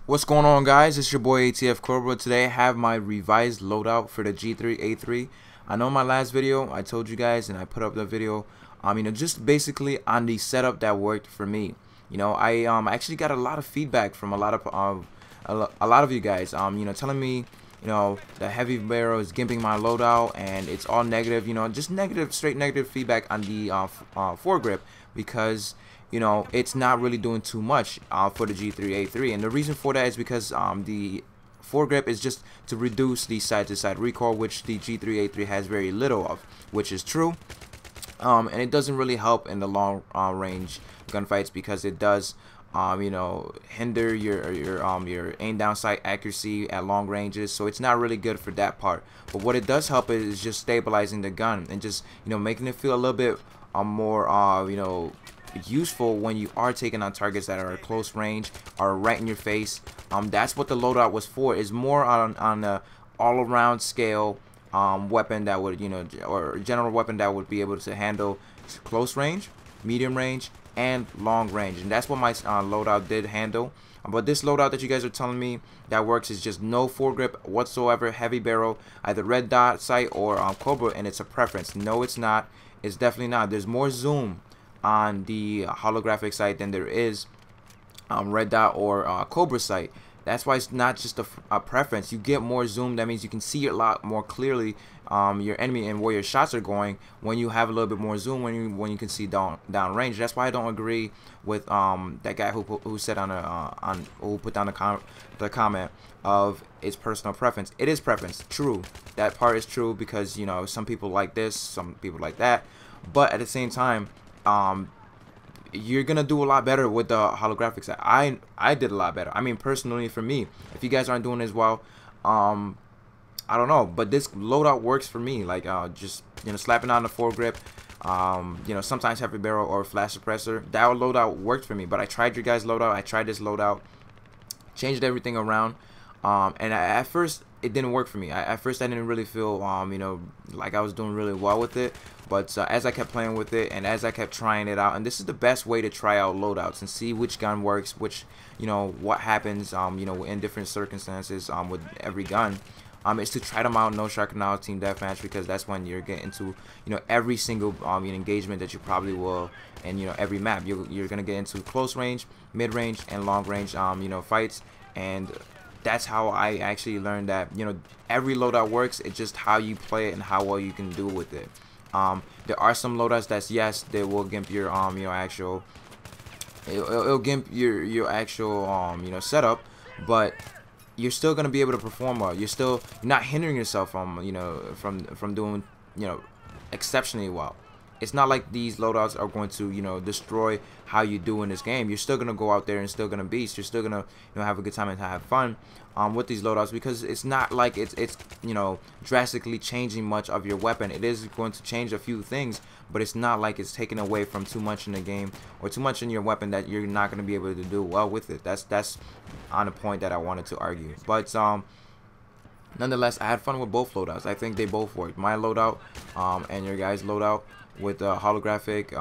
What's going on, guys? It's your boy ATFCOBRA. Today I have my revised loadout for the G3A3. I know in my last video I told you guys, and I put up the video, just basically on the setup that worked for me. I actually got a lot of feedback from a lot of you guys, telling me, the heavy barrel is gimping my loadout, and it's all negative, just negative, straight negative feedback on the foregrip, because it's not really doing too much for the G3A3, and the reason for that is because the foregrip is just to reduce the side-to-side recoil, which the G3A3 has very little of, which is true, and it doesn't really help in the long range gunfights, because it does hinder your aim down sight accuracy at long ranges, so it's not really good for that part. But what it does help is just stabilizing the gun and just making it feel a little bit more useful when you are taking on targets that are at close range or right in your face. That's what the loadout was for. Is more on a all-around scale weapon that would or general weapon that would be able to handle close range, medium range, and long range, and that's what my loadout did handle. But this loadout that you guys are telling me that works is just no foregrip whatsoever, heavy barrel, either red dot sight or Cobra, and it's a preference. No, it's not. It's definitely not. There's more zoom on the holographic sight than there is red dot or Cobra sight. That's why it's not just a preference. You get more zoom. That means you can see a lot more clearly your enemy and where your shots are going when you have a little bit more zoom, when you can see down range. That's why I don't agree with that guy who said who put down the comment of it's personal preference. It is preference, true. That part is true, because some people like this, some people like that, but at the same time, you're gonna do a lot better with the holographic side. I did a lot better. I mean, personally, for me. If you guys aren't doing as well, I don't know, but this loadout works for me. Like just slapping on the foregrip, sometimes heavy barrel or flash suppressor. That loadout worked for me. But I tried your guys' loadout. I tried this loadout, changed everything around, and at first it didn't work for me. At first I didn't really feel like I was doing really well with it. But as I kept playing with it and as I kept trying it out, and this is the best way to try out loadouts and see which gun works, which what happens in different circumstances with every gun, is to try them out. No shark now team deathmatch, because that's when you're getting to every single engagement that you probably will, and every map you're gonna get into close range, mid range, and long range fights. And that's how I actually learned that every loadout works. It's just how you play it and how well you can do with it. There are some loadouts that's, yes, they will gimp your actual it'll gimp your actual setup, but you're still gonna be able to perform well. You're not hindering yourself from from doing exceptionally well. It's not like these loadouts are going to destroy how you do in this game. You're still gonna go out there and still gonna beast. You're still gonna have a good time and have fun with these loadouts, because it's not like it's drastically changing much of your weapon. It is going to change a few things, but it's not like it's taking away from too much in the game or too much in your weapon that you're not gonna be able to do well with it. That's on the point that I wanted to argue. But nonetheless, I had fun with both loadouts. I think they both worked. My loadout and your guys' loadout with the holographic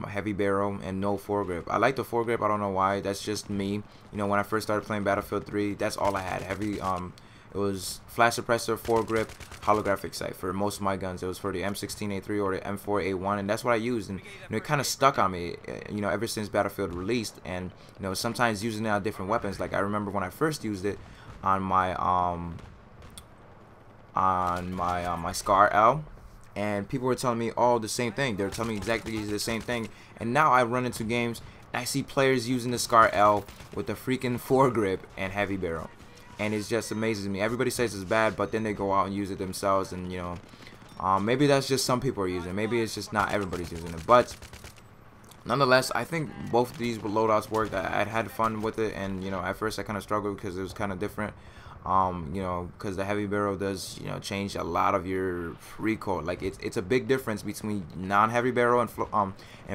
heavy barrel and no foregrip. I like the foregrip. I don't know why. That's just me. When I first started playing Battlefield 3, that's all I had. Heavy it was flash suppressor, foregrip, holographic sight for most of my guns. It was for the M16A3 or the M4A1, and that's what I used. And it kind of stuck on me ever since Battlefield released. And sometimes using it on different weapons. Like I remember when I first used it on my my Scar L, and people were telling me all the same thing. They were telling me exactly the same thing. And now I run into games and I see players using the Scar L with the freaking foregrip and heavy barrel, and it just amazes me. Everybody says it's bad, but then they go out and use it themselves, and maybe that's just some people are using it. Maybe it's just not everybody's using it. But nonetheless, I think both of these loadouts worked. I had fun with it, and at first I kind of struggled because it was kind of different. Because the heavy barrel does change a lot of your recoil. Like it's a big difference between non-heavy barrel and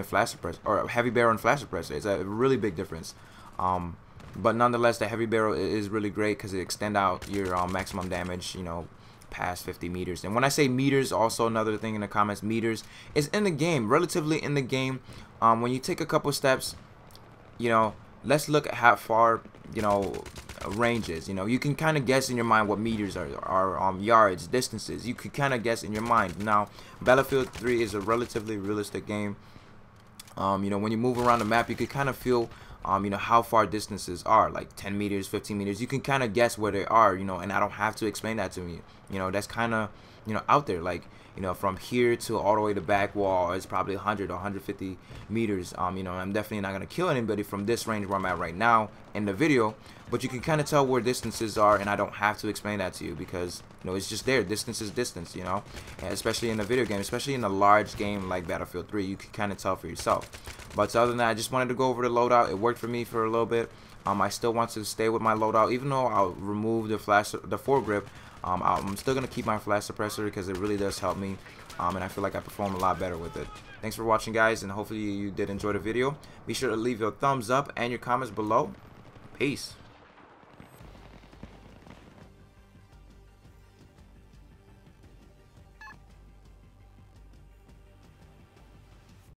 flash suppressor, or heavy barrel and flash suppressor. It's a really big difference. But nonetheless, the heavy barrel is really great because it extend out your maximum damage past 50 meters. And when I say meters, also another thing in the comments, meters is in the game, relatively in the game. When you take a couple steps, let's look at how far ranges. You know, you can kind of guess in your mind what meters are yards, distances. You could kind of guess in your mind. Now, Battlefield 3 is a relatively realistic game. You know, when you move around the map, you could kind of feel, you know, how far distances are, like 10 meters, 15 meters. You can kind of guess where they are, you know, and I don't have to explain that to me. You know, that's kind of, you know, out there. Like, you know, from here to all the way to back wall is probably 100 or 150 meters. You know, I'm definitely not going to kill anybody from this range where I'm at right now in the video, but you can kind of tell where distances are, and I don't have to explain that to you because, you know, it's just there. Distance is distance, you know, and especially in a video game, especially in a large game like Battlefield 3, you can kind of tell for yourself. But other than that, I just wanted to go over the loadout. It worked for me for a little bit. I still want to stay with my loadout, even though I'll remove the foregrip. I'm still going to keep my flash suppressor because it really does help me, and I feel like I perform a lot better with it. Thanks for watching, guys, and hopefully you did enjoy the video. Be sure to leave your thumbs up and your comments below. Peace.